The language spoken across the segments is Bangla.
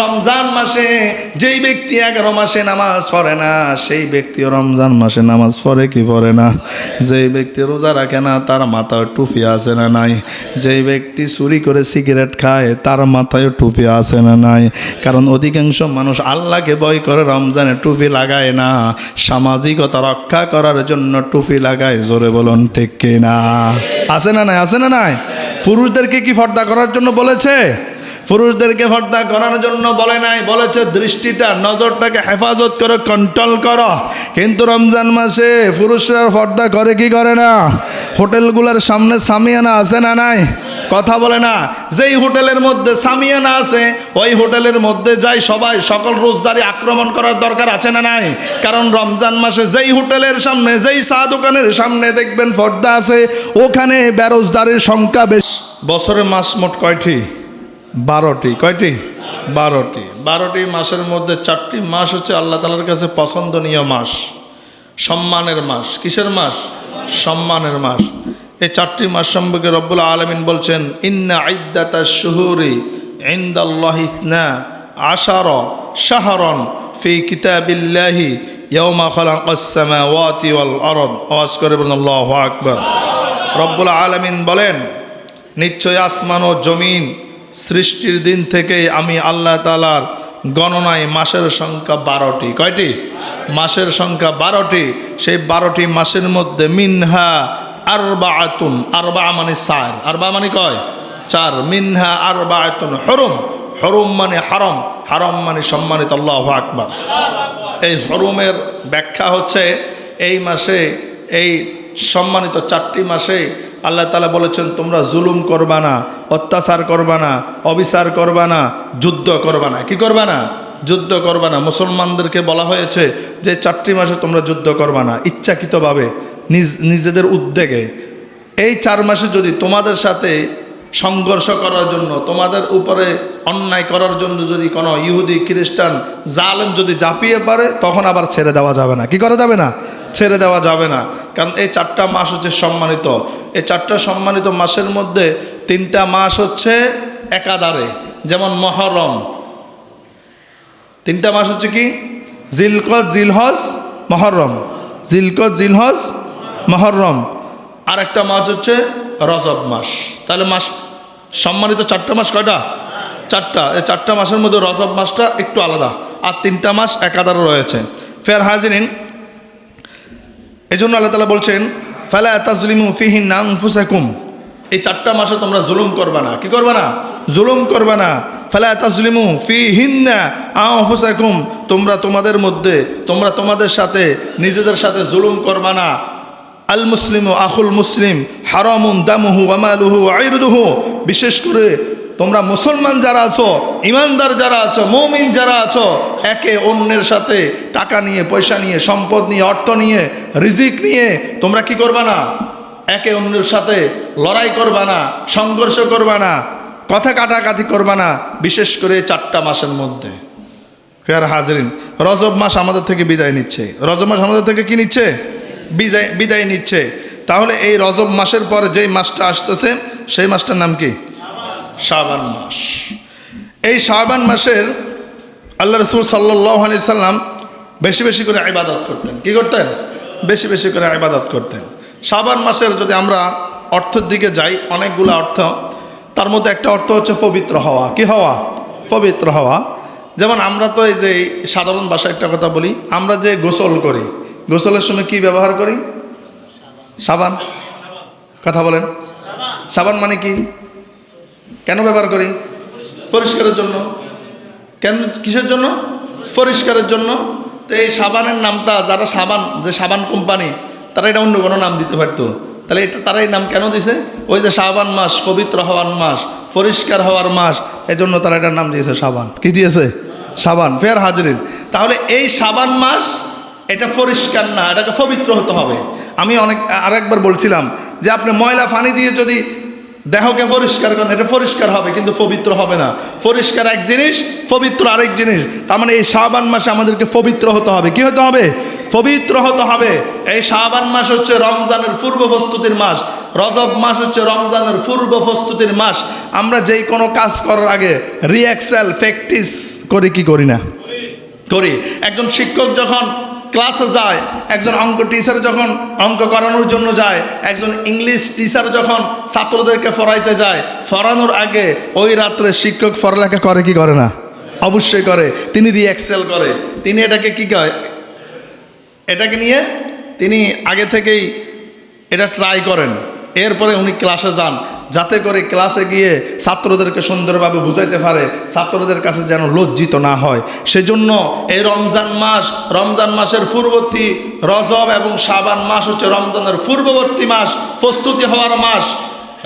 রমজান মাসে যেই ব্যক্তি 11 মাসে নামাজ পড়ে না সেই ব্যক্তিও রমজান মাসে নামাজ পড়ে কি পড়ে না? যেই ব্যক্তি রোজা রাখে না তার মাথায় টুপি আছে না নাই? যেই ব্যক্তি চুরি করে সিগারেট খায় তার মাথায় টুপি আছে না নাই? কারণ অধিকাংশ মানুষ আল্লাহকে ভয় করে রমজানে টুপি লাগায় না, সামাজিকতা রক্ষা করার জন্য টুপি লাগায়। জোরে বলুন ঠিক কি না? আছে না নাই? আছে না নাই? পুরুষদেরকে কি পর্দা করার জন্য বলেছে? পুরুষদেরকে পর্দা করার জন্য বলে নাই, বলেছে দৃষ্টিটা, নজরটাকে হেফাজত করো, কন্ট্রোল করো। কিন্তু রমজান মাসে পুরুষরা পর্দা করে কি করে না? হোটেলগুলোর সামনে সামিয়ানা আছে না নাই? কথা বলে না। যেই হোটেলের মধ্যে সামিয়ানা আছে ওই হোটেলের মধ্যে যাই সবাই, সকল রোজদারি আক্রমণ করার দরকার আছে না নাই? কারণ রমজান মাসে যেই হোটেলের সামনে, যেই চা দোকানের সামনে দেখবেন পর্দা আছে, ওখানে বেরোজগারের সংখ্যা বেশ। বছরে মাস মোট কয়টি? 12টি। কয়টি? 12টি। 12টি মাসের মধ্যে 4টি মাস হচ্ছে আল্লাহ তাআলার কাছে পছন্দনীয় মাস, সম্মানের মাস। কিসের মাস? সম্মানের মাস। এই 4টি মাস সম্পর্কে রব্বুল আলামিন বলছেন, ইন্না ইদ্দাতাশ শুহুরি ইনদাল্লাহি 12 শাহরান ফি কিতাবিল্লাহি ইয়াওমা খালাকাস সামাওয়াতি ওয়াল আরদ। আওয়াজ করে বলুন আল্লাহু আকবার। রব্বুল আলামিন বলেন, নিশ্চয় আসমান ও জমিন সৃষ্টির দিন থেকে আমি আল্লাহ তাআলার গণনায় মাসের সংখ্যা 12টি। কয়টি? মাসের সংখ্যা 12টি। সেই 12টি মাসের মধ্যে মিনহা আরবাআতুন, আরবা মানে 4, আরবা মানে কয়? 4। মিনহা আরবাআতুন হুরুম, হুরুম মানে হারাম, হারাম মানে সম্মানিত। আল্লাহু আকবার। এই হুরুমের ব্যাখ্যা হচ্ছে এই মাসে, এই সম্মানিত 4টি মাসে আল্লাহ তাআলা বলেছেন তোমরা জুলুম করবা না, অত্যাচার করবা না, অবিচার করবা না, যুদ্ধ করবা না। কি করবা না? যুদ্ধ করবা না। মুসলমানদেরকে বলা হয়েছে যে 4টি মাসে তোমরা যুদ্ধ করবা না, ইচ্ছাকৃতভাবে নিজেদের উদ্যোগে। এই 4 মাসে যদি তোমাদের সাথে সংঘর্ষ করার জন্য, তোমাদের উপরে অন্যায় করার জন্য যদি কোনো ইহুদি খ্রিস্টান জালেম যদি ঝাঁপিয়ে পারে, তখন আবার ছেড়ে দেওয়া যাবে না। কি করা যাবে না? ছেড়ে দেওয়া যাবে না। কারণ এই 4টা মাস হচ্ছে সম্মানিত। এই 4টা সম্মানিত মাসের মধ্যে 3টা মাস হচ্ছে একাধারে, যেমন মহরম। 3টা মাস হচ্ছে কি? জিলকদ, জিলহজ, মহরম। জিলকদ, জিলহজ, মহরম। আর একটা মাস হচ্ছে রজব মাস। তাহলে মাস সম্মানিত 4টা মাস কয়টা? 4টা। এই 4টা মাসের মধ্যে রজব মাসটা একটু আলাদা, আর 3টা মাস একাধারে রয়েছে। ফের হাজিরিন, এই জন্য আল্লাহ তাআলা বলছেন ফালা তাজলিমু ফিহিন্না আনফুসাকুম। এই 4টা মাসে তোমরা জুলুম করবা না। কি করবা না? জুলুম করবা না। ফালা তাজলিমু ফিহিন্না আনফুসাকুম, তোমরা তোমাদের মধ্যে, তোমরা তোমাদের সাথে, নিজেদের সাথে জুলুম করবা না। আল মুসলিমু আখুল মুসলিম হারামুন দামুহু ওয়া মালুহু ওয়া ইরদুহু। বিশেষ করে তোমরা মুসলমান যারা আছো, ইমানদার যারা আছো, মুমিন যারা আছো, একে অন্যের সাথে টাকা নিয়ে, পয়সা নিয়ে, সম্পদ নিয়ে, অর্থ নিয়ে, রিজিক নিয়ে তোমরা কি করবা না? একে অন্যের সাথে লড়াই করবা না, সংঘর্ষ করবা না, কথা কাটাকাটি করবা না, বিশেষ করে 4টা মাসের মধ্যে। ফের হাজিরিন, রজব মাস আমাদের থেকে বিদায় নিচ্ছে। রজব মাস আমাদের থেকে কি নিচ্ছে? বিদায় নিচ্ছে। তাহলে এই রজব মাসের পরে যেই মাসটা আসতেছে সেই মাসটার নাম কি? শাবান মাস। এই শাবান মাসের আল্লাহ রাসূল সাল্লাল্লাহু আলাইহি সাল্লাম বেশি বেশি করে ইবাদত করতেন। কি করতেন? বেশি বেশি করে ইবাদত করতেন। শাবান মাসের যদি আমরা অর্থের দিকে যাই, অনেকগুলো অর্থ। তার মধ্যে একটা অর্থ হচ্ছে পবিত্র হওয়া। কি হওয়া? পবিত্র হওয়া। যেমন আমরা তো এই যে সাধারণ ভাষায় একটা কথা বলি, আমরা যে গোসল করি, গোসলের সময় কি ব্যবহার করি? সাবান। কথা বলেন। সাবান মানে কি? কেন ব্যবহার করি? পরিষ্কারের জন্য। কেন? কিসের জন্য? পরিষ্কারের জন্য। তো এই সাবানের নামটা, যারা সাবান, যে সাবান কোম্পানি, তারা এটা অন্য কোনো নাম দিতে পারতো। তাহলে এটা তারা এই নাম কেন দিছে? ওই যে শাবান মাস, পবিত্র হওয়ার মাস, পরিষ্কার হওয়ার মাস, এই জন্য তারা এটার নাম দিয়েছে শাবান। কি দিয়েছে? শাবান। ফের হাজিরিন, তাহলে এই শাবান মাস এটা পরিষ্কার না, এটাকে পবিত্র হতে হবে। আমি আরেকবার বলছিলাম যে আপনি ময়লা পানি দিয়ে যদি দেহকে পরিষ্কার করেন, এটা পরিষ্কার হবে কিন্তু পবিত্র হবে না। পরিষ্কার এক জিনিস, পবিত্র আরেক জিনিস। তার মানে এই শাবান মাসে আমাদেরকে পবিত্র হতে হবে। কি হতে হবে? পবিত্র হতে হবে। এই শাবান মাস হচ্ছে রমজানের পূর্ব প্রস্তুতির মাস। রজব মাস হচ্ছে রমজানের পূর্ব প্রস্তুতির মাস। আমরা যেই কোনো কাজ করার আগে রিহ্যার্সাল প্র্যাকটিস করি কি করি না? করি। একজন শিক্ষক যখন ক্লাসে যায়, একজন অঙ্ক টিচার যখন অঙ্ক করানোর জন্য যায়, একজন ইংলিশ টিচার যখন ছাত্রদেরকে পড়াইতে যায়, পড়ানোর আগে ওই রাত্রে শিক্ষক পড়ালেখা করে কি করে না? অবশ্যই করে। তিনি রিহ্যার্সাল করে। তিনি এটাকে কি কয়, এটাকে নিয়ে তিনি আগে থেকেই এটা ট্রাই করেন, এরপরে উনি ক্লাসে যান, যাতে করে ক্লাসে গিয়ে ছাত্রদেরকে সুন্দরভাবে বুঝাইতে পারে, ছাত্রদের কাছে যেন লজ্জিত না হয়। সেজন্য এই রমজান মাসের পূর্ববর্তী রজব এবং শাবান মাস হচ্ছে রমজানের পূর্ববর্তী মাস, প্রস্তুতি হওয়ার মাস,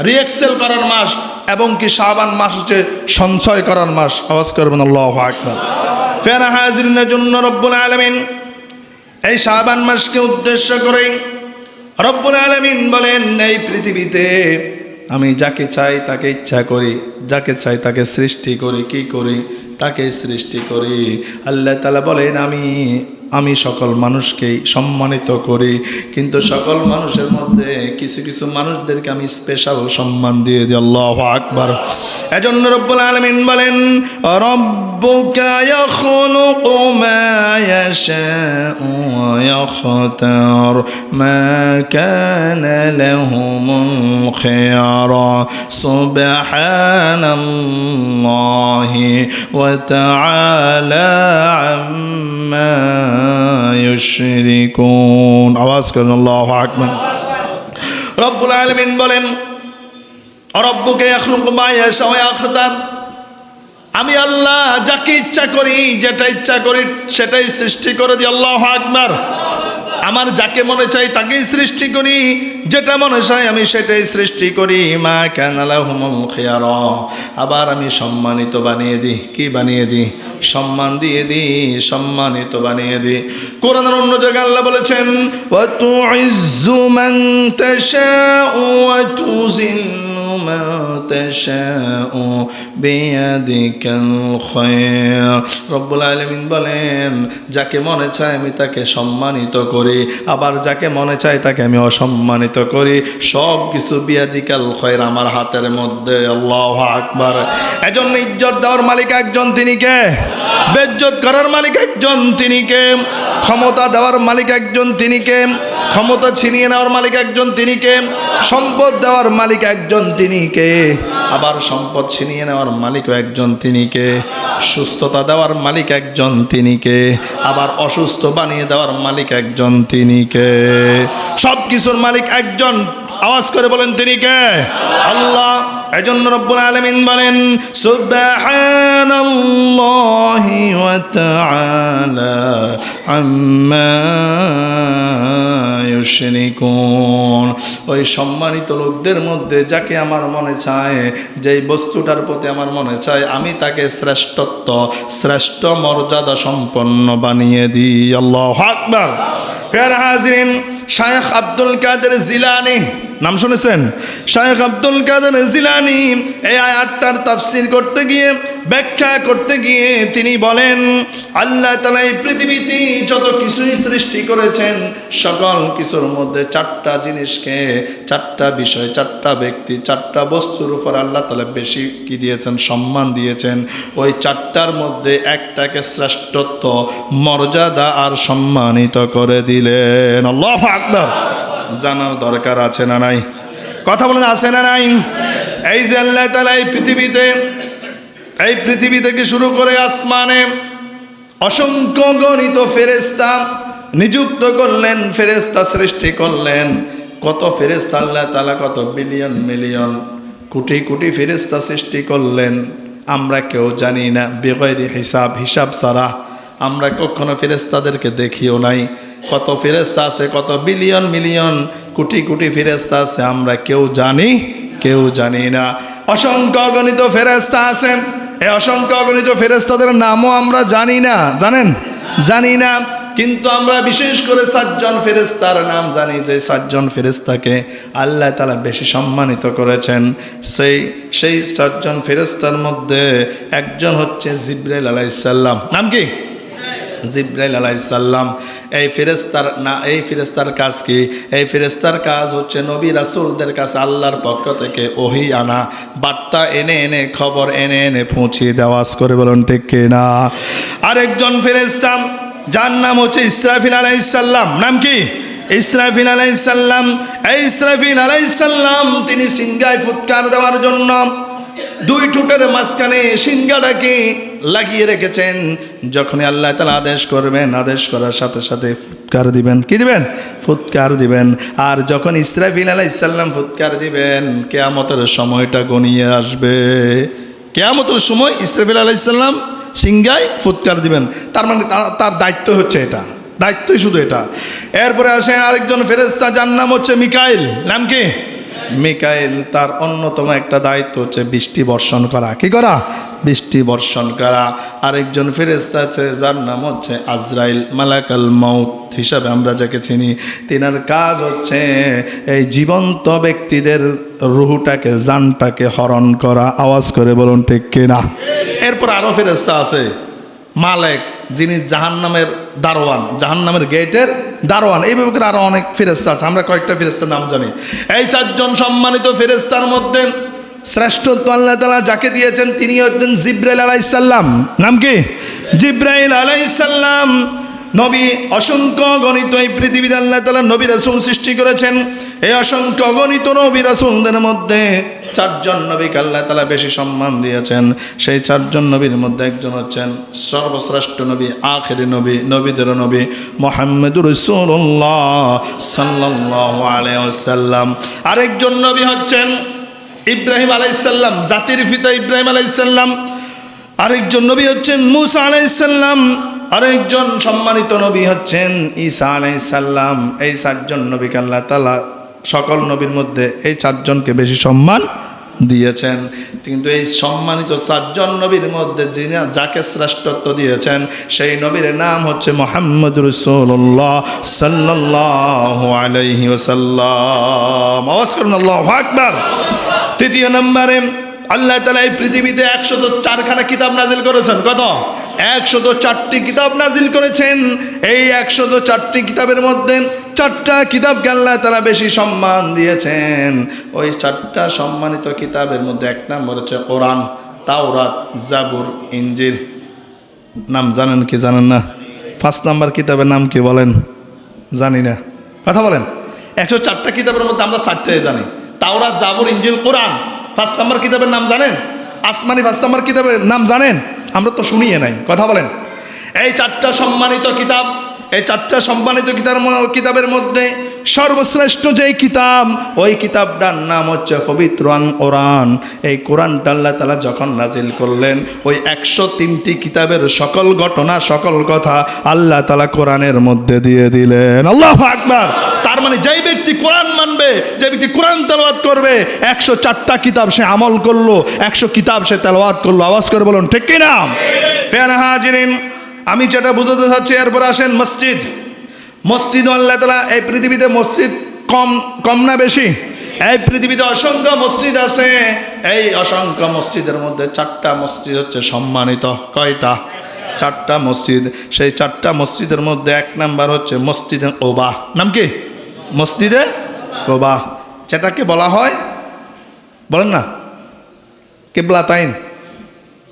রিহ্যার্সাল করার মাস, এবং কি শাবান মাস হচ্ছে সঞ্চয় করার মাস। আওয়াজ করবেন আল্লাহু আকবার। ফেরা হাজিরিনের জন্য রব্বুল আলামিন এই শাবান মাসকে উদ্দেশ্য করে রব্বুল আলামিন বলেন, এই পৃথিবীতে আমি যাকে চাই তাকে ইচ্ছা করি, যাকে চাই তাকে সৃষ্টি করি, কি করি? তাকে সৃষ্টি করি। আল্লাহ তাআলা বলেন, আমি সকল মানুষকেই সম্মানিত করি, কিন্তু সকল মানুষের মধ্যে কিছু কিছু মানুষদেরকে আমি স্পেশাল সম্মান দিয়ে দিই। আল্লাহু আকবার। এজন্য রব্বুল আলামিন বলেন, রব্বুকা ইয়াখলুকু মা ইয়াশাউ ওয়া ইয়াখতার মা কানা লাহুমুল খিয়ারা সুবহানাল্লাহি ওয়া তাআলা আম্মা ইউশরিকুন। আওয়াজ করুন আল্লাহু আকবার। রব্বুল আলামিন বলেন, রব্বুকা ইয়াখলুকু মা ইয়াশাউ ওয়া ইয়াখতার, আমি আল্লাহ যাকে ইচ্ছা করি, যেটা ইচ্ছা করি সেটাই সৃষ্টি করে দিই। আল্লাহু আকবার। আমার যাকে মনে চাই তাকেই সৃষ্টি করি, যেটা মনে চাই আমি সেটাই সৃষ্টি করি। মা কানা লাহুমুল খিয়ারা, আবার আমি সম্মানিত বানিয়ে দিই। কি বানিয়ে দিই? সম্মান দিয়ে দিই, সম্মানিত বানিয়ে দিই। কোরআনের অন্য জায়গায় আল্লাহ বলেছেন, ওয়া তুইজ্জু মান তাশাউ ওয়া তুযিল্লু মান তাশাউ বিয়াদিকাল খায়র। রব্বুল আলামিন বলেন, যাকে মনে চায় আমি তাকে সম্মানিত করি, আবার যাকে মনে চায় তাকে আমি অসম্মানিত করি। সব কিছু বিয়াদিকাল খায়র, আমার হাতের মধ্যে। আল্লাহু আকবার। এজন্য ইজ্জত দেওয়ার মালিক একজন, তিনি কে? বেজ্জত করার মালিক একজন, তিনি কে? ক্ষমতা দেওয়ার মালিক একজন, তিনি কে? ক্ষমতা ছিনিয়ে নেওয়ার মালিক একজন, তিনি কে? সম্পদ দেওয়ার মালিক একজন, তিনি কে? আবার সম্পদ ছিনিয়ে নেওয়ার মালিকও একজন, তিনি কে? সুস্থতা দেওয়ার মালিক একজন, তিনি কে? আবার অসুস্থ বানিয়ে দেওয়ার মালিক একজন, তিনি কে? সব কিছুর মালিক একজন। আওয়াজ করে বলেন, তিনি কে? আল্লাহ। এজন্য রব্বুল আলামিন বলেন, সুবহানাল্লাহি ওয়া তাআলা আম্মা ইউশরিকুন। ওই সম্মানিত লোকদের মধ্যে যাকে আমার মনে চায়, যেই বস্তুটার প্রতি আমার মনে চায়, আমি তাকে শ্রেষ্ঠ মর্যাদা সম্পন্ন বানিয়ে দিই। আল্লাহু আকবার। প্রিয় হাজিরিন, শায়খ আব্দুল কাদের জিলানী, নাম শুনেছেন? শায়খ আব্দুল কাদের জিলানী এই আয়াতটার তাফসীর করতে গিয়ে, ব্যাখ্যা করতে গিয়ে তিনি বলেন, আল্লাহ তাআলা এই পৃথিবীতে যত কিছুই সৃষ্টি করেছেন, সকল কিছুর মধ্যে চারটা জিনিসকে, চারটা বিষয়, চারটা ব্যক্তি, চারটা বস্তুর উপর আল্লাহ তাআলা বেশি কি দিয়েছেন? সম্মান দিয়েছেন। ওই চারটার মধ্যে একটাকে শ্রেষ্ঠত্ব, মর্যাদা আর সম্মানিত করে দিলেন। আল্লাহু আকবার। জানার দরকার আছে না নাই? কথা বলেন, আছে না নাই? এই যে আল্লাহ তাআলা এই পৃথিবী থেকে শুরু করে আসমানে অসংখ্য গণিত ফেরেশতা নিযুক্ত করলেন, ফেরেশতা সৃষ্টি করলেন। কত ফেরেশতা আল্লাহ তাআলা, কত বিলিয়ন মিলিয়ন কোটি কোটি ফেরেশতা সৃষ্টি করলেন, আমরা কেউ জানি না। বেগৈরি হিসাব ছাড়া আমরা কখনো ফেরেশতাদেরকে দেখিও নাই। কত ফেরেশতা আছে, কত বিলিয়ন মিলিয়ন কোটি কোটি ফেরেশতা আছে, আমরা কেউ জানি না। অসংখ্য অগণিত ফেরেশতা আছে। এই অসংখ্য অগণিত ফেরেশতাদের নামও আমরা জানি না। জানেন? জানি না। কিন্তু আমরা বিশেষ করে 7 জন ফেরেশতার নাম জানি, যে 7 জন ফেরেশতাকে আল্লাহ তাআলা বেশি সম্মানিত করেছেন। সেই 7 জন ফেরেশতার মধ্যে একজন হচ্ছে জিবরাইল আলাইহিস সালাম। নাম কি? জিবরাইল আলাইহিস সালাম। এই ফেরেশতার কাজ কি? এই ফেরেশতার কাজ হচ্ছে নবী রাসূলদের কাছে আল্লাহর পক্ষ থেকে ওহী আনা, বার্তা এনে এনে, খবর এনে এনে পৌঁছিয়ে দেওয়া করে, বলুন ঠিক কিনা? আরেকজন ফেরেশতা যার নাম হচ্ছে ইসরাফিল আলাইহিস সালাম। নাম কি? ইসরাফিল আলাইহিস সালাম। এই ইসরাফিল আলাইহিস সালাম তিনি সিংহায় ফুৎকার দেওয়ার জন্য দুই ঠোঁটের মাঝখানে সিংহাটাকে লাগিয়ে রেখেছেন। যখনই আল্লাহ তাআলা আদেশ করবেন, আদেশ করার সাথে সাথে ফুৎকার দিবেন। কি দিবেন? ফুৎকার দিবেন। আর যখন ইসরাফিল আলাইহিস সালাম ফুৎকার দিবেন, কিয়ামতের সময়টা ঘনিয়ে আসবে। কিয়ামতের সময় ইসরাফিল আলাইহিস সালাম সিংহায় ফুৎকার দিবেন। তার মানে তার দায়িত্ব হচ্ছে এটা, দায়িত্বই শুধু এটা। এরপরে আসেন আরেকজন ফেরেশতা যার নাম হচ্ছে মিকাইল। নাম কি? মিকাইল। তার অন্যতম একটা দায়িত্ব হচ্ছে বৃষ্টি বর্ষণ করা। কি করা? বৃষ্টি বর্ষণ করা। আরেকজন ফেরেশতা আছে যার নাম হচ্ছে আজরাইল, মালাকাল মাউত হিসাবে আমরা যাকে চিনি। তিনার কাজ হচ্ছে এই জীবন্ত ব্যক্তিদের রুহটাকে, জানটাকে হরণ করা। আওয়াজ করে বলুন ঠিক কিনা? এরপর আরো ফেরেশতা আছে মালেক, যিনি জাহান্নামের দারোয়ান, জাহান্নামের গেটের দারোয়ান। এইভাবে করে আরো অনেক ফেরেশতা আছে, আমরা কয়েকটা ফেরেশতার নাম জানি। এই চারজন সম্মানিত ফেরেশতার মধ্যে শ্রেষ্ঠত্ব আল্লাহ তাআলা যাকে দিয়েছেন তিনি হচ্ছেন জিবরাইল আলাইহিস সালাম। নাম কি? জিবরাইল আলাইহিস সালাম। নবী অসংখ্য গণিত এই পৃথিবীতে আল্লাহ তাআলা নবী রাসূল সৃষ্টি করেছেন। এই অসংখ্য গণিত নবী রাসূলদের মধ্যে চারজন নবীকে আল্লাহ তাআলা বেশি সম্মান দিয়েছেন। সেই চারজন নবীর মধ্যে একজন হচ্ছেন সর্বশ্রেষ্ঠ নবী, আখিরি নবী, নবীদের নবী মুহাম্মদুর রাসূলুল্লাহ সাল্লাল্লাহু আলাইহি ওয়াসাল্লাম। আরেকজন নবী হচ্ছেন ইব্রাহিম আলাইহিস সালাম, জাতির পিতা ইব্রাহিম আলাইহিস সালাম। আরেকজন নবী হচ্ছেন মূসা আলাইহিস সালাম। আরেকজন সম্মানিত নবী হচ্ছেন ঈসা আলাইহিস সালাম। এই চারজন নবীকে আল্লাহ তাআলা সকল নবীর মধ্যে এই চারজনকে বেশি সম্মান দিয়েছেন। কিন্তু এই সম্মানিত চারজন নবীর মধ্যে যিনি যাকে শ্রেষ্ঠত্ব দিয়েছেন সেই নবীর নাম হচ্ছে মুহাম্মদুর রাসূলুল্লাহ সাল্লাল্লাহু আলাইহি ওয়াসাল্লাম। আওয়াজ করুন আল্লাহু আকবার। তৃতীয় নম্বরে আল্লাহ তাআলা এই পৃথিবীতে 104খানা কিতাব নাজিল করেছেন। কত? 104টি কিতাব নাজিল করেছেন। এই 104টি কিতাবের মধ্যে 4টা কিতাবকে আল্লাহ তাআলা বেশি সম্মান দিয়েছেন। ওই 4টা সম্মানিত কিতাবের মধ্যে এক নম্বর হচ্ছে কোরআন, তাওরাত, জাবুর, ইনজিল। নাম জানেন কি জানেন না? 5 নম্বর কিতাবের নাম কি বলেন? জানি না, কথা বলেন। 104টা কিতাবের মধ্যে আমরা 4টাই জানি, তাওরাত, জাবুর, ইনজিল, কোরআন। 5 নম্বর কিতাবের নাম জানেন? আসমানি 5 নম্বর কিতাবের নাম জানেন? আমরা তো শুনিয়ে নাই, কথা বলেন। এই 4টা সম্মানিত কিতাব, এই 4টা সম্মানিত কিতাবের মধ্যে সর্বশ্রেষ্ঠ যেই কিতাব, ওই কিতাবটার নাম হচ্ছে পবিত্র কোরআন। এই কোরআনটা আল্লাহ তাআলা যখন নাজিল করলেন, ওই 103টি কিতাবের সকল ঘটনা, সকল কথা আল্লাহ তাআলা কোরআনের মধ্যে দিয়ে দিলেন। আল্লাহু আকবার। তার মানে যেই ব্যক্তি কোরআন মানবে, যে ব্যক্তি কোরআন তেলাওয়াত করবে, 104টা কিতাব সে আমল করলো, 100 কিতাব সে তেলাওয়াত করলো। আওয়াজ করে বলুন ঠিক কি না? ফিয়ানা হাজিরিন, আমি যেটা বুঝাতে চাচ্ছি, এরপর আসেন মসজিদ। মসজিদ আল্লাহ তাআলা এই পৃথিবীতে মসজিদ কম না বেশি? এই পৃথিবীতে অসংখ্য মসজিদ আছে। এই অসংখ্য মসজিদের মধ্যে 4টা মসজিদ হচ্ছে সম্মানিত। কয়টা? 4টা মসজিদ। সেই 4টা মসজিদের মধ্যে 1 নাম্বার হচ্ছে মসজিদে কুবা। নাম কি? মসজিদে কুবা, যেটাকে বলা হয়, বলেন না, কিবলাতাইন,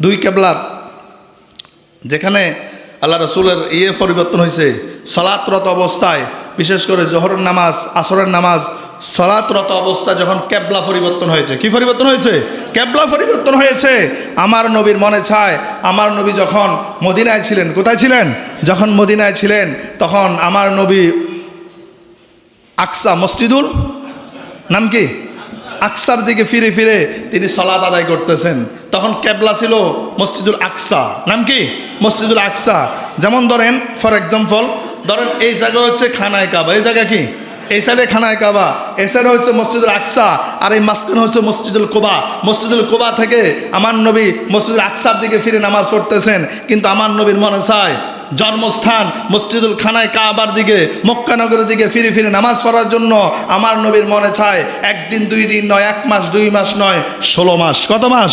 2 কিবলা, যেখানে আল্লাহ রাসূলের পরিবর্তন হয়েছে সালাতরত অবস্থায়, বিশেষ করে জোহরের নামাজ, আসরের নামাজ, সালাতরত অবস্থায় যখন কিবলা পরিবর্তন হয়েছে। কি পরিবর্তন হয়েছে? কিবলা পরিবর্তন হয়েছে। আমার নবীর মনে চায়, আমার নবী যখন মদিনায় ছিলেন, কোথায় ছিলেন? যখন মদিনায় ছিলেন তখন আমার নবী আকসা, মসজিদুল, নাম কি? আকসার দিকে ফিরে ফিরে তিনি সালাত আদায় করতেছেন। তখন কিবলা ছিল মসজিদুল আকসা। নাম কি? মসজিদুল আকসা। যেমন ধরেন, ফর এক্সাম্পল ধরেন এই জায়গা হচ্ছে খানায় কাবা। এই জায়গা কি? এই সাইডে খানায় কাবা, এই সাইডে হচ্ছে মসজিদুল আকসা, আর এই মাঝখানে হচ্ছে মসজিদুল কুবা। মসজিদুল কুবা থেকে আমার নবী মসজিদুল আকসার দিকে ফিরে নামাজ পড়তেছেন। কিন্তু আমার নবীর মনে চায় জন্মস্থান মসজিদুল খানায় কাবার দিকে মক্কা নগরের দিকে ফিরে ফিরে নামাজ পড়ার জন্য আমার নবীর মনে চায় একদিন দুই দিন নয়, 1 মাস 2 মাস নয়, 16 মাস। কত মাস?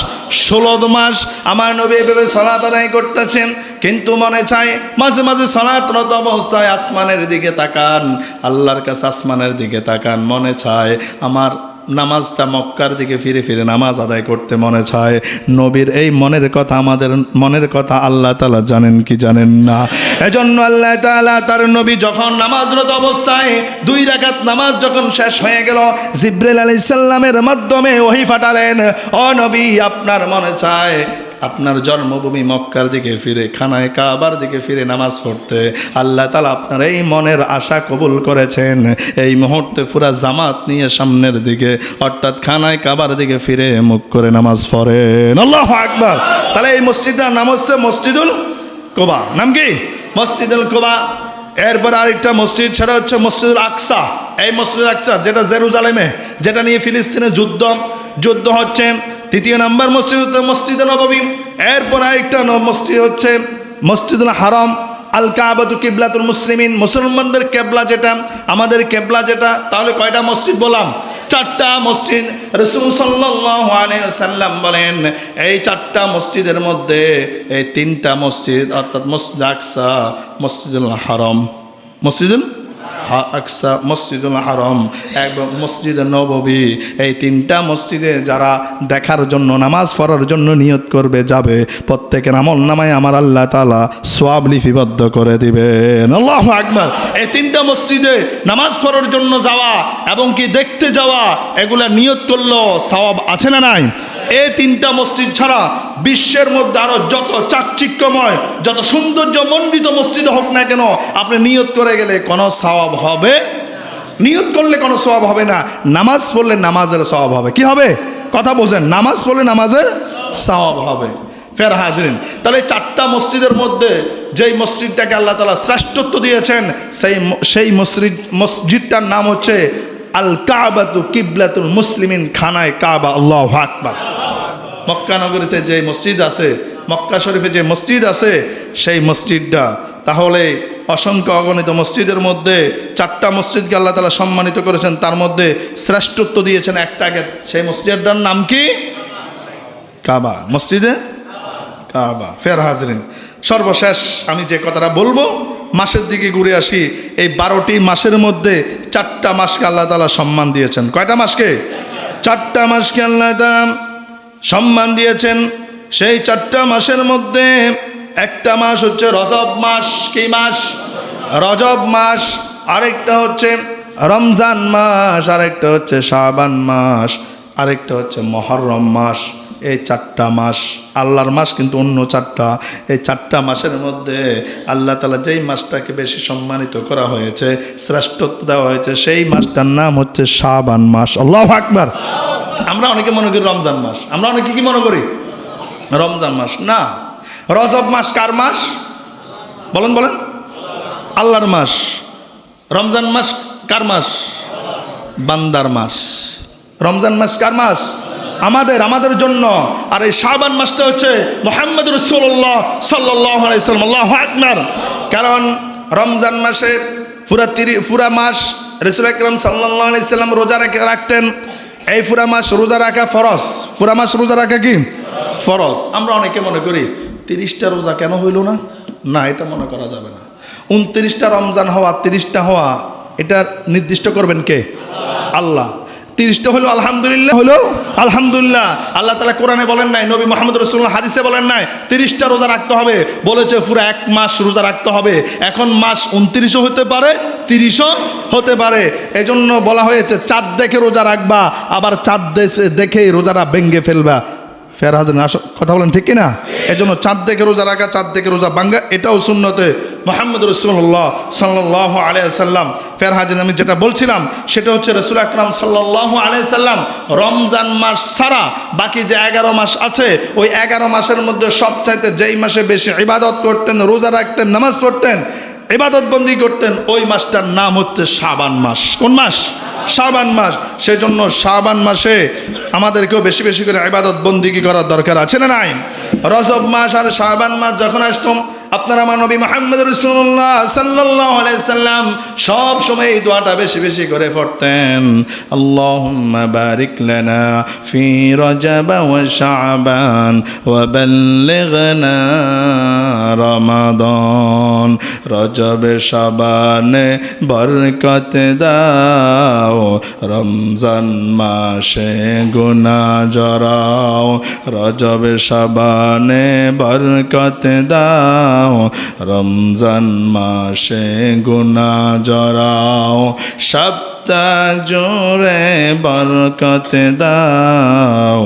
16 মাস আমার নবী এভাবে সালাত আদায় করতেছেন। কিন্তু মনে চায় মাঝে মাঝে সালাতরত অবস্থায় আসমানের দিকে তাকান, আল্লাহর কাছে আসমানের দিকে তাকান, মনে চায় আমার নামাজটা মক্কার দিকে ফিরে ফিরে নামাজ আদায় করতে মনে চায়। নবীর এই মনের কথা, আমাদের মনের কথা আল্লাহ তাআলা জানেন কি জানেন না? এজন্য আল্লাহ তাআলা তার নবী যখন নামাজরত অবস্থায় 2 রাকাত নামাজ যখন শেষ হয়ে গেল, জিবরাইল আলাইহিস সালামের মাধ্যমে ওহী পাঠালেন, ও নবী আপনার মনে চায় আপনার জন্মভূমি মক্কার দিকে ফিরে খানায় কাবার দিকে ফিরে নামাজ পড়তে। আল্লাহ তাআলা আপনার এই মনের আশা কবুল করেছেন। এই মুহূর্তে পুরা জামাত নিয়ে সামনের দিকে অর্থাৎ খানায় কাবার দিকে ফিরে মুখ করে নামাজ পড়েন। আল্লাহু আকবার। তাহলে এই মসজিদটার নাম হচ্ছে মসজিদুল কুবা। নাম কি? মসজিদুল কুবা। এরপর আরেকটা মসজিদ, সেটা হচ্ছে মসজিদুল আকসা। এই মসজিদুল আকসা যেটা জেরুজালেমে, যেটা নিয়ে ফিলিস্তিনে যুদ্ধ হচ্ছে। 3 নম্বর মসজিদ হচ্ছে মসজিদে নববী। এরপর আরেকটা মসজিদ হচ্ছে মসজিদুল হারাম। আল কাবাতু কিবলাতুল মুসলিমিন, মুসলমানদের কেবলা যেটা, আমাদের কেবলা যেটা। তাহলে কয়টা মসজিদ বললাম? 4টা মসজিদ। রাসূল সাল্লাল্লাহু আলাইহি ওয়াসাল্লাম বলেন এই 4টা মসজিদের মধ্যে এই 3টা মসজিদ অর্থাৎ মসজিদ আকসা, মসজিদুল হারাম, মসজিদুল আকসা, মসজিদুল হারাম এবং মসজিদে নববী, এই 3টা মসজিদে যারা দেখার জন্য নামাজ পড়ার জন্য নিয়ত করবে যাবে, প্রত্যেকের আমল নামায় আমার আল্লাহ তাআলা সওয়াব লিপিবদ্ধ করে দিবেন। আল্লাহু আকবার। এই 3টা মসজিদে নামাজ পড়ার জন্য যাওয়া এবং কি দেখতে যাওয়া, এগুলা নিয়ত করলো সওয়াব আছে না নাই? এই 3টা মসজিদ ছাড়া বিশ্বের মধ্যে আরো যত চাকচিক্যময়, যত সৌন্দর্য মণ্ডিত মসজিদ হোক না কেন, আপনি নিয়ত করে গেলে কোনো সওয়াব হবে? নিয়ত করলে কোনো সওয়াব হবে না। নামাজ পড়লে নামাজের সওয়াব হবে। কি হবে? কথা বোঝেন। নামাজ পড়লে নামাজের সওয়াব হবে। ফের হাজরিন, তাহলে 4টা মসজিদের মধ্যে যেই মসজিদটাকে আল্লাহ তাআলা শ্রেষ্ঠত্ব দিয়েছেন, সেই মসজিদটার নাম হচ্ছে আল কাবাতু কিবলাতুল মুসলিমিন, খানায় কাবা। আল্লাহু আকবার। মক্কা নগরীতে যে মসজিদ আছে, মক্কা শরীফে যে মসজিদ আছে, সেই মসজিদটা তাহলে অসংখ্য অগণিত মসজিদের মধ্যে 4টা মসজিদকে আল্লাহ তাআলা সম্মানিত করেছেন, তার মধ্যে শ্রেষ্ঠত্ব দিয়েছেন একটাকে। সেই মসজিদটার নাম কি? কাবা। মসজিদে কাবা। ফের হাজরিন, সর্বশেষ আমি যে কথাটা বলবো, মাসের দিকে ঘুরে আসি। এই 12টি মাসের মধ্যে 4টা মাসকে আল্লাহ তাআলা সম্মান দিয়েছেন। কয়টা মাসকে? 4টা মাসকে আল্লাহ তাআলা সম্মান দিয়েছেন। সেই 4টা মাসের মধ্যে একটা মাস হচ্ছে রজব মাস। কি মাস? রজব মাস। আরেকটা হচ্ছে রমজান মাস, আরেকটা হচ্ছে শাবান মাস, আরেকটা হচ্ছে মুহররম মাস। এই 4টা মাস আল্লাহর মাস, কিন্তু অন্য 4টা। এই 4টা মাসের মধ্যে আল্লাহ তাআলা যেই মাসটাকে বেশি সম্মানিত করা হয়েছে, শ্রেষ্ঠত্ব দেওয়া হয়েছে, সেই মাসটার নাম হচ্ছে শাবান মাস। আল্লাহু আকবার। আমরা অনেকে মনে করি রমজান মাস, আমরা অনেকে কি মনে করি? রমজান মাস না। রজব মাস কার মাস? বলেন বলেন। আল্লাহর মাস। রমজান মাস কার মাস? বান্দার মাস। রমজান মাস কার মাস? আমাদের জন্য। আর এই শাবান মাসটা হচ্ছে মুহাম্মদ রাসূলুল্লাহ সাল্লাল্লাহু আলাইহি ওয়াসাল্লাম। আল্লাহু আকবার। কারণ রমজান মাসে পুরা মাস রাসূল আকরাম সাল্লাল্লাহু আলাইহি ওয়াসাল্লাম রোজা রাখতেন। এই পুরা মাস রোজা রাখা ফরজ। পুরা মাস রোজা রাখা কি ফরজ? আমরা অনেকে মনে করি 30টা রোজা কেন হইল না? না, এটা মনে করা যাবে না। 29টা রমজান হওয়া, 30টা হওয়া, এটা নির্দিষ্ট করবেন কে? আল্লাহ। 30টা হলো আলহামদুলিল্লাহ, হলো আলহামদুলিল্লাহ। আল্লাহ তাআলা কোরআনে বলেন নাই, নবী মুহাম্মদ রাসূলুল্লাহ হাদিসে বলেন নাই 30টা রোজা রাখতে হবে, বলেছে পুরো 1 মাস রোজা রাখতে হবে। এখন মাস 29ও হতে পারে, 30ও হতে পারে। এজন্য বলা হয়েছে চাঁদ দেখে রোজা রাখবা, আবার চাঁদ দেখেই রোজাটা ভেঙে ফেলবা। ফের হাজরিন, কথা বলেন ঠিক কিনা? এজন্য চাঁদ দেখে রোজা রাখা, চাঁদ দেখে রোজা ভাঙা, এটাও সুন্নতে মুহাম্মদ রাসূলুল্লাহ সাল্লাল্লাহু আলাইহি ওয়াসাল্লাম। ফের হাজরিন, আমি যেটা বলছিলাম সেটা হচ্ছে রাসূল আকরাম সাল্লাল্লাহু আলাইহি ওয়াসাল্লাম রমজান মাস ছাড়া বাকি যে 11 মাস আছে, ওই 11 মাসের মধ্যে সবচাইতে যেই মাসে বেশি ইবাদত করতেন, রোজা রাখতেন, নামাজ পড়তেন, ইবাদত বন্দি করতেন, ওই মাসটার নাম হচ্ছে শাবান মাস। কোন মাস? শাবান মাস। সেজন্য শাবান মাসে আমাদেরকেও বেশি বেশি করে ইবাদত বন্দিগি করার দরকার আছে না নাই? রজব মাস আর শাবান মাস যখন আসতো, আপনারা আমার নবী মুহাম্মদ রাসূলুল্লাহ সাল্লাল্লাহু আলাইহি সাল্লাম সব সময় এই দোয়াটা বেশি বেশি করে পড়তেন। আল্লাহুম্মা বারিক লানা ফি রজব ওয়া শাবান ওয়া বাল্লিগনা রমাদান। রজব শাবানে বরকত দাও, রমজান মাসে গুনাহ জরাও। রজব শাবানে বরকত দাও, রমজান মাসে গুনাহ জরাও। সপ্তাহ জুড়ে বরকত দাও,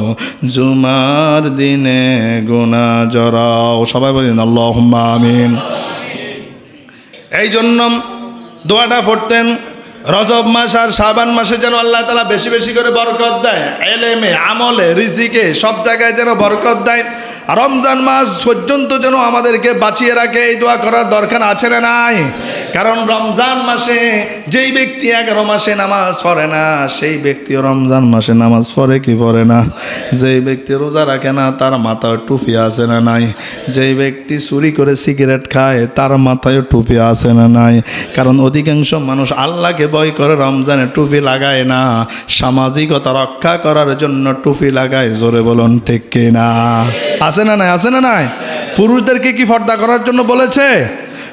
জুমার দিনে গুনাহ জরাও। সবাই বলেন আল্লাহুম্মা আমিন। এই জন্য দোয়াটা পড়তেন। রজব মাস আর শাবান মাসে যেন আল্লাহ তাআলা বেশি বেশি করে বরকত দেয়, এলেমে, আমলে, রিজিকে, সব জায়গায় যেন বরকত দেয়। আর রমজান মাস পর্যন্ত যেন আমাদেরকে বাঁচিয়ে রাখে, এই দোয়া করার দরকার আছে না নাই? কারণ রমজান মাসে যেই ব্যক্তি 11 মাসে নামাজ পড়ে না, সেই ব্যক্তিও রমজান মাসে নামাজ পড়ে কি পড়ে না? যেই ব্যক্তি রোজা রাখে না, তার মাথায় টুপি আছে না নাই? যেই ব্যক্তি চুরি করে সিগারেট খায়, তার মাথায় টুপি আছে না নাই? কারণ অধিকাংশ মানুষ আল্লাহকে ভয় করে রমজানে টুপি লাগায় না, সামাজিকতা রক্ষা করার জন্য টুপি লাগায়। জোরে বলুন ঠিক কি না? আছে না নাই? আছে না নাই? পুরুষদেরকে কি পর্দা করার জন্য বলেছে?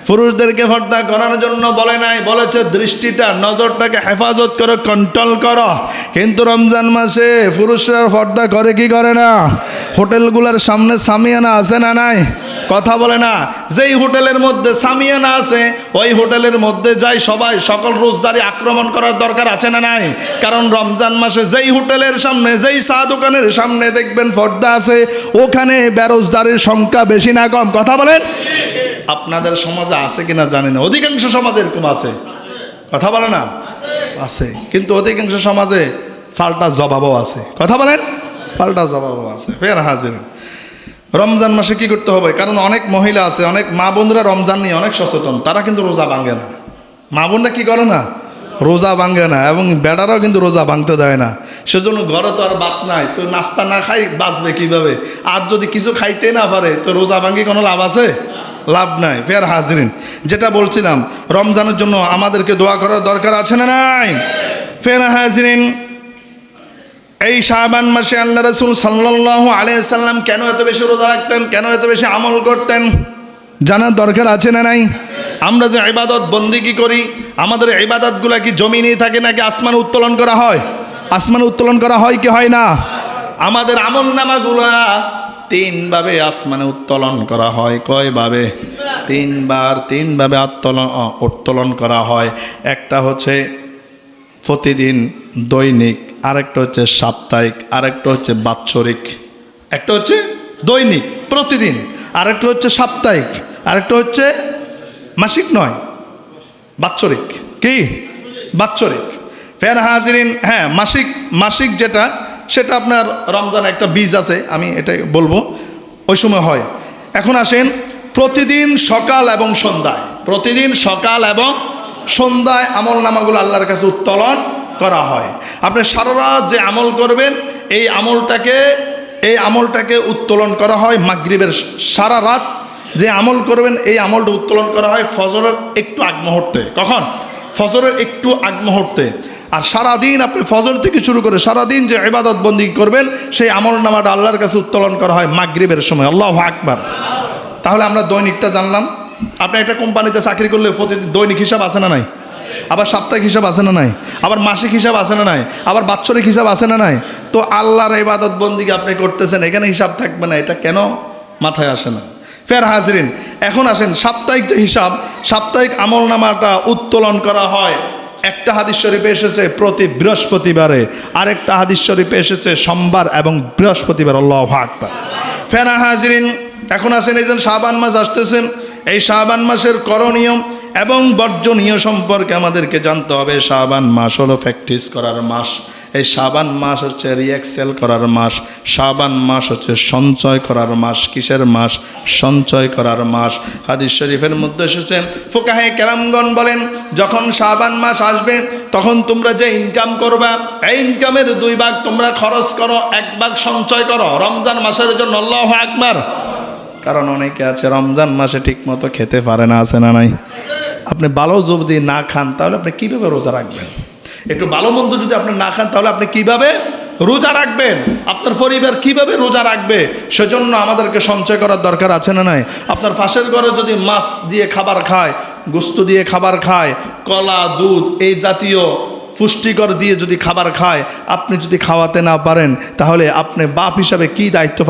পুরুষদেরকে পর্দা করার জন্য বলে নাই, বলেছে দৃষ্টিটা, নজরটাকে হেফাজত করো, কন্ট্রোল করো। কিন্তু রমজান মাসে পুরুষরা পর্দা করে কি করে না? হোটেলগুলোর সামনে সামিয়ানা আছে না নাই? কথা বলে না। যেই হোটেলের মধ্যে সামিয়ানা আছে, ওই হোটেলের মধ্যে যাই সবাই, সকল রোজদারি আক্রমণ করার দরকার আছে না নাই? কারণ রমজান মাসে যেই হোটেলের সামনে, যেই চা দোকানের সামনে দেখবেন পর্দা আছে, ওখানে বেরোজগারের সংখ্যা বেশি না কম? কথা বলেন। আপনাদের সমাজে আছে কিনা জানি না, অধিকাংশ সমাজে এরকম আছে। কথা বলে না? আছে। কিন্তু অধিকাংশ সমাজে পাল্টা জবাবও আছে। কথা বলেন। পাল্টা জবাবও আছে। ফের হাজির রমজান মাসে কি করতে হবে? কারণ অনেক মহিলা আছে, অনেক মা বোনরা রমজান নিয়ে অনেক সচেতন, তারা কিন্তু রোজা ভাঙে না। মা বোনরা কি করে না? রোজা ভাঙে না, এবং বেড়ারাও কিন্তু রোজা ভাঙতে দেয় না। সেজন্য ঘরে তো আর ভাত নাই, তো নাস্তা না খাই বাঁচবে কিভাবে? আর যদি কিছু খাইতে না পারে, তো রোজা ভাঙি কোনো লাভ আছে? লাভ নাই। ফের হাজরিন, যেটা বলছিলাম, রমজানের জন্য আমাদেরকে দোয়া করার দরকার আছে না নাই? ফের হাজরিন, এই শাবান মাসে আল্লাহ রাসূল সাল্লাল্লাহু আলাইহি সাল্লাম কেন এত বেশি রোজা রাখতেন, কেন এত বেশি আমল করতেন, জানার দরকার আছে না নাই? আমরা যে ইবাদত বন্দেগী করি, আমাদের ইবাদতগুলো কি জমিনেই থাকে নাকি আসমানে উত্তোলন করা হয়? আসমানে উত্তোলন করা হয় কি হয় না? আমাদের আমল নামাগুলা 3 ভাবে আসমানে উত্তোলন করা হয়। কয়ভাবে? 3 বার, 3 ভাবে উত্তোলন করা হয়। একটা হচ্ছে প্রতিদিন দৈনিক, আরেকটা হচ্ছে সাপ্তাহিক, আরেকটা হচ্ছে বাৎসরিক। একটা হচ্ছে দৈনিক প্রতিদিন, আরেকটা হচ্ছে সাপ্তাহিক, আরেকটা হচ্ছে মাসিক নয়, বাৎসরিক। কি? বাৎসরিক। ফের হাজিরিন, হ্যাঁ মাসিক, মাসিক যেটা, সেটা আপনার রমজান একটা বীজ আছে, আমি এটাই বলবো, ওই সময় হয়। এখন আসেন, প্রতিদিন সকাল এবং সন্ধ্যায়, প্রতিদিন সকাল এবং সন্ধ্যায় আমল নামাগুলো আল্লাহর কাছে উত্তোলন করা হয়। আপনি সারা রাত যে আমল করবেন, এই আমলটাকে উত্তোলন করা হয় মাগরিবের, সারা রাত যে আমল করবেন এই আমলটা উত্তোলন করা হয় ফজরের একটু আগ মুহূর্তে। কখন? ফজরের একটু আগ মুহূর্তে। আর সারাদিন আপনি ফজর থেকে শুরু করে সারাদিন যে ইবাদত বন্দেগী করবেন, সেই আমল নামাটা আল্লাহর কাছে উত্তোলন করা হয় মাগরিবের সময়। আল্লাহু আকবার। তাহলে আমরা দৈনিকটা জানলাম। আপনি একটা কোম্পানিতে চাকরি করলে প্রতিদিন দৈনিক হিসাব আছে না নাই? আবার সাপ্তাহিক হিসাব আছে না নাই? আবার মাসিক হিসাব আছে না নাই? আবার বাৎসরিক হিসাব আছে না নাই? তো আল্লাহর ইবাদত বন্দেগী আপনি করতেছেন, এখানে হিসাব থাকবে না, এটা কেন মাথায় আসে না? ফের হাজরিন, এখন আসেন সাপ্তাহিক যে হিসাব, সাপ্তাহিক আমল নামাটা উত্তোলন করা হয়। একটা হাদিস শরীফে এসেছে প্রতি বৃহস্পতিবারে, আরেকটা হাদিস শরীফে এসেছে সোমবার এবং বৃহস্পতিবার। আল্লাহু আকবার। ফের হাজরিন, এখন আসেন, এই যে শাবান মাস আসতেছেন, এই শাবান মাসের করণীয় এবং বর্জনীয় সম্পর্কে আমাদেরকে জানতে হবে। শাবান মাস হলো প্র্যাকটিস করার মাস। এই শাবান মাস হচ্ছে রিএক্সেল করার মাস। শাবান মাস হচ্ছে সঞ্চয় করার মাস। কিসের মাস? সঞ্চয় করার মাস। হাদিস শরীফের মধ্যে এসেছে, ফুকাহে কেরামগণ বলেন, যখন শাবান মাস আসবে তখন তোমরা যে ইনকাম করবা, এই ইনকামের 2 ভাগ তোমরা খরচ করো, 1 ভাগ সঞ্চয় করো রমজান মাসের জন্য। আল্লাহু আকবার। কারণ অনেকে আছে রমজান মাসে ঠিকমতো খেতে পারে না, আছে না নাই? আপনি ভালো যদি না খান তাহলে আপনি কীভাবে রোজা রাখবেন? একটু ভালো মন্দ যদি আপনি না খান তাহলে আপনি কিভাবে রোজা রাখবেন? আপনার পরিবার কিভাবে রোজা রাখবে? সেজন্য আমাদেরকে সঞ্চয় করার দরকার আছে না নাই? আপনার পাশের ঘরে যদি মাছ দিয়ে খাবার খায়, গোস্ত দিয়ে খাবার খায়, কলা, দুধ এই জাতীয় পুষ্টিকর দিয়ে যদি খাবার খায়, আপনি যদি খাওয়াতে না পারেন তাহলে আপনি বাপ হিসাবে কি দায়িত্ব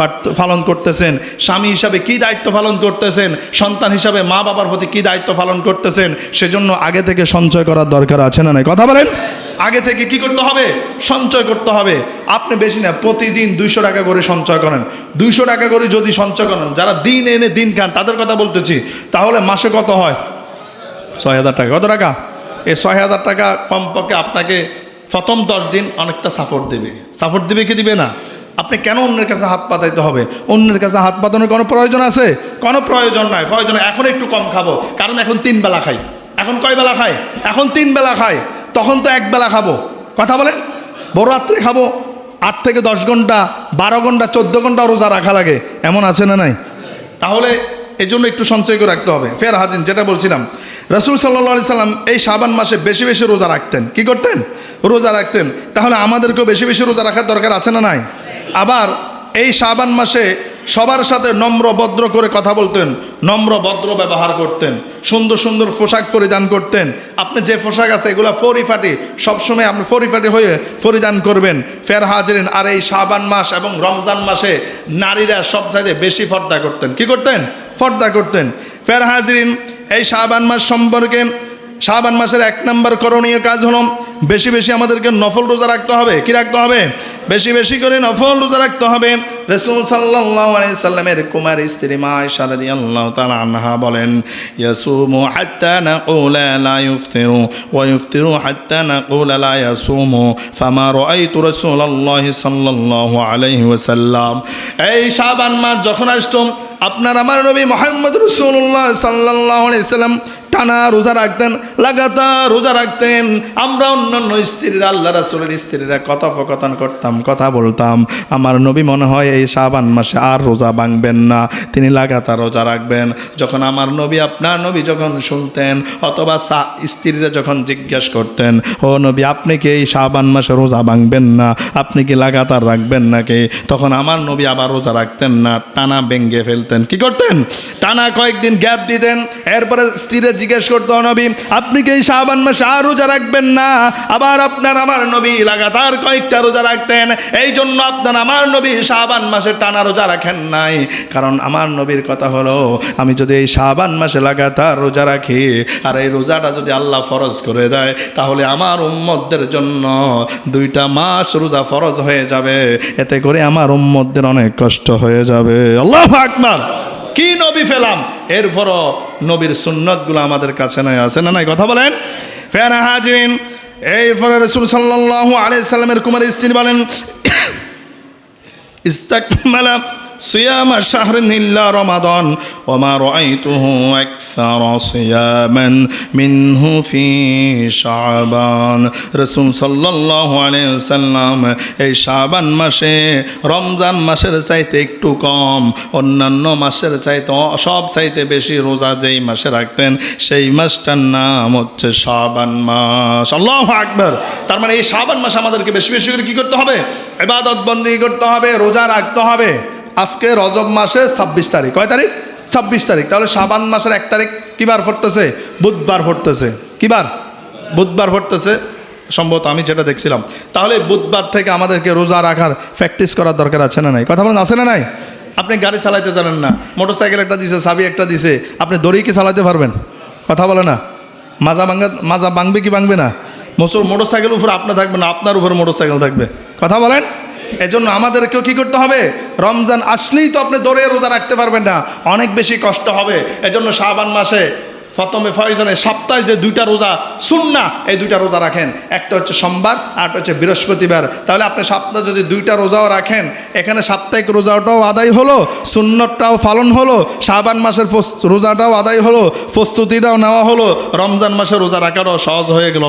পালন করতেছেন, স্বামী হিসাবে কি দায়িত্ব পালন করতেছেন, সন্তান হিসাবে মা বাবার প্রতি কি দায়িত্ব পালন করতেছেন? সেজন্য আগে থেকে সঞ্চয় করার দরকার আছে না নাই? কথা বলেন। আগে থেকে কি করতে হবে? সঞ্চয় করতে হবে। আপনি বেশি না, প্রতিদিন 200 টাকা করে সঞ্চয় করেন। 200 টাকা করে যদি সঞ্চয় করেন, যারা দিন এনে দিন খান তাদের কথা বলতেছি, তাহলে মাসে কত হয়? 6000 টাকা। কত টাকা? এই 6000 টাকা কমপক্ষে আপনাকে প্রথম 10 দিন অনেকটা সাপোর্ট দেবে। সাপোর্ট দেবে কি দিবে না? আপনি কেন অন্যের কাছে হাত পাতাইতে হবে? অন্যের কাছে হাত পাতানোর কোনো প্রয়োজন আছে? কোনো প্রয়োজন নাই। প্রয়োজন এখন একটু কম খাবো, কারণ এখন 3 বেলা খাই। এখন কয় বেলা খাই? এখন 3 বেলা খাই। তখন তো 1 বেলা খাবো। কথা বলেন। বড় রাত্রে খাবো, 8 থেকে 10 ঘন্টা, 12 ঘন্টা, 14 ঘন্টা রোজা রাখা লাগে, এমন আছে না নাই? তাহলে এই জন্য একটু সঞ্চয় করে রাখতে হবে। ফের হাজিন, যেটা বলছিলাম, রাসূল সাল্লাল্লাহু আলাইহি সাল্লাম এই শাবান মাসে বেশি বেশি রোজা রাখতেন। কি করতেন? রোজা রাখতেন। তাহলে আমাদেরকেও বেশি বেশি রোজা রাখার দরকার আছে না নাই? আবার এই শাবান মাসে সবার সাথে নম্র ভদ্র করে কথা বলতেন, নম্র ভদ্র ব্যবহার করতেন, সুন্দর সুন্দর পোশাক পরিধান করতেন। আপনি যে পোশাক আছে এগুলো পরিপাটি, সবসময় আপনি পরিপাটি হয়ে পরিধান করবেন। ফের হাজিরিন, আর এই শাবান মাস এবং রমজান মাসে নারীরা সবচাইতে বেশি পর্দা করতেন। কি করতেন? পর্দা করতেন। ফের হাজিরিন, এই শাবান মাস সম্পর্কে, শাবান মাসের 1 নম্বর করণীয় কাজ হলো বেশি বেশি আমাদেরকে নফল রোজা রাখতে হবে। কি রাখতে হবে? বেশি বেশি করে নফল রোজা রাখতে হবে। রাসূল সাল্লাল্লাহু আলাইহি সাল্লামের কুমারী স্ত্রী মা আয়েশা রাদিয়াল্লাহু তাআলা আনহা বলেন, ইয়াসুমু হাত্তা নাকুলা লা ইফতিরু ওয়া ইফতিরু হাত্তা নাকুলা লা ইয়াসুমু ফামা রাআইতু রাসূলুল্লাহি সাল্লাল্লাহু আলাইহি ওয়াসাল্লাম। এই শাবান মাস যখন আসতো, আপনার আমার নবী মুহাম্মদ রাসূলুল্লাহ সাল্লাল্লাহু আলাইহি সাল্লাম টানা রোজা রাখতেন, লাগাতার রোজা রাখতেন। আমরা অন্যান্য স্ত্রীরা, আল্লাহ রাসূলের স্ত্রীরা কথোপকথন করতাম, কথা বলতাম, আমার নবী মনে হয় এই শাবান মাসে আর রোজা ভাঙবেন না, তিনি লাগাতার রোজা রাখবেন। যখন আমার নবী, আপনার নবী যখন শুনতেন, অথবা স্ত্রীরা যখন জিজ্ঞাসা করতেন, ও নবী আপনি কি এই শাবান মাসে রোজা ভাঙবেন না, আপনি কি লাগাতার রাখবেন নাকি, তখন আমার নবী আবার রোজা রাখতেন না, টানা ভেঙে ফেলতেন। কি করতেন? টানা কয়েকদিন গ্যাপ দিতেন। এরপরে স্ত্রীরা জিজ্ঞেস করতো, নবী আপনি কি এই শাবান মাসে আর রোজা রাখবেন না? আবার আপনার আমার নবী লাগাতার কয়েকটা রোজা রাখতেন। এই জন্য আপনার আমার নবী শাবান মাসে টানা রোজা রাখেন নাই, কারণ আমার নবীর কথা হলো, আমি যদি এই শাবান মাসে লাগাতার রোজা রাখি আর এই রোজাটা যদি আল্লাহ ফরজ করে দেয়, তাহলে আমার উম্মতদের জন্য 2টা মাস রোজা ফরজ হয়ে যাবে। এতে করে আমার উম্মতদের অনেক কষ্ট হয়ে যাবে। আল্লাহু আকবার। কি নবী পেলাম, এরপরও নবীর সুন্নতগুলো আমাদের কাছে নাই, আছে না নাই? কথা বলেন। ফের হাজিরিন, এরপরে রাসূল সাল্লাল্লাহু আলাইহি সাল্লামের কুমারী স্ত্রী বলেন, ইস্তাকমালা সিয়ামা শাহরিন ইল্লা রমাদান ওয়া মা রাআইতুহু আকসারা সিয়ামান মিনহু ফি শাবান। রাসূল সাল্লাল্লাহু আলাইহি ওয়াসাল্লাম এই শাবান মাসে রমজান মাসের চাইতে একটু কম, অন্যান্য মাসের চাইতে সব চাইতে বেশি রোজা যেই মাসে রাখতেন, সেই মাসটার নাম হচ্ছে শাবান মাস। আল্লাহু আকবার। তার মানে এই শাবান মাস আমাদেরকে বেশি বেশি করে কি করতে হবে? ইবাদত বন্দেগী করতে হবে, রোজা রাখতে হবে। আজকে রজব মাসের 26 তারিখ। কয় তারিখ? 26 তারিখ। তাহলে শাবান মাসের 1 তারিখ কিবার পড়তেছে? বুধবার পড়তেছে। কিবার? বুধবার পড়তেছে সম্ভবত, আমি যেটা দেখছিলাম। তাহলে বুধবার থেকে আমাদেরকে রোজা রাখার প্র্যাকটিস করার দরকার আছে না নাই? কথা বলেন, আছে না নাই? আপনি গাড়ি চালাইতে জানেন না, মোটরসাইকেল একটা দিছে, চাবি একটা দিছে, আপনি দড়ি কি চালাতে পারবেন? কথা বলে না। মাজা ভাঙবে কি ভাঙবে না? মোটরসাইকেল উপর আপনি থাকবেন না, আপনার উপর মোটরসাইকেল থাকবে। কথা বলেন। এজন্য আমাদেরকেও কি করতে হবে? রমজান আসলেই তো আপনি দৌড়ে রোজা রাখতে পারবেন না, অনেক বেশি কষ্ট হবে। এজন্য শাবান মাসে প্রথমে ফয়জনে সপ্তাহে যে 2টা রোজা সুন্নাহ, এই 2টা রোজা রাখেন। একটা হচ্ছে সোমবার আর একটা হচ্ছে বৃহস্পতিবার। তাহলে আপনি সপ্তাহে যদি 2টা রোজাও রাখেন, এখানে সাপ্তাহিক রোজাটাও আদায় হলো, সুন্নতটাও পালন হলো, শাবান মাসের রোজাটাও আদায় হলো, প্রস্তুতিটাও নেওয়া হলো, রমজান মাসে রোজা রাখাটাও সহজ হয়ে গেল।